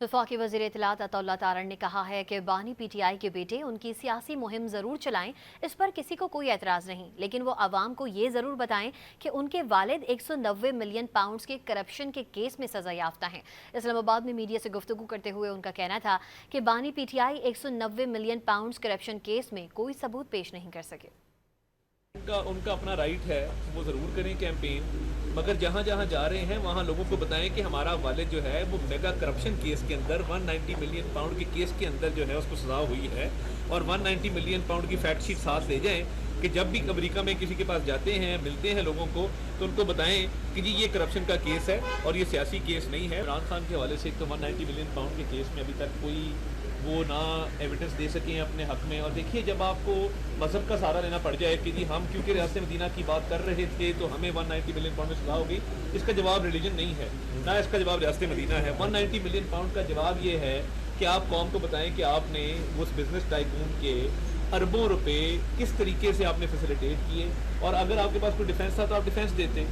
वफाकी वज़ीर इत्तलात अताउल्लाह तारण ने कहा है कि बानी पीटीआई के बेटे उनकी सियासी मुहिम ज़रूर चलाएं, इस पर किसी को कोई एतराज़ नहीं, लेकिन वो अवाम को ये ज़रूर बताएं कि उनके वालिद 190 मिलियन पाउंड्स के करप्शन के केस में सज़ा याफ्ता हैं। इस्लामाबाद में मीडिया से गुफ्तगू करते हुए उनका कहना था कि बानी PTI 190 million pounds corruption case में कोई सबूत पेश नहीं कर सके। उनका अपना राइट है, वो ज़रूर करें कैंपेन, मगर जहाँ जहाँ जा रहे हैं वहाँ लोगों को बताएं कि हमारा वालिद जो है वो मेगा करप्शन केस के अंदर 190 मिलियन पाउंड के केस के अंदर जो है उसको सज़ा हुई है, और 190 मिलियन पाउंड की फैक्ट शीट साथ ले जाएं कि जब भी अमेरिका में किसी के पास जाते हैं, मिलते हैं लोगों को, तो उनको बताएं कि जी ये करप्शन का केस है और ये सियासी केस नहीं है। इमरान खान के हवाले से एक तो 190 मिलियन पाउंड के केस में अभी तक कोई वो ना एविडेंस दे सकें अपने हक में। और देखिए, जब आपको मजहब का सहारा लेना पड़ जाए कि जी हम क्योंकि रियासत मदीना की बात कर रहे थे तो हमें 190 मिलियन पाउंड में सजा होगी, इसका जवाब रिलीजन नहीं है, ना इसका जवाब रियासत मदीना है। 190 मिलियन पाउंड का जवाब ये है कि आप कौम को बताएं कि आपने उस बिजनेस टाइकून के अरबों रुपए किस तरीके से आपने फैसिलिटेट किए, और अगर आपके पास कोई डिफेंस था तो आप डिफेंस देते।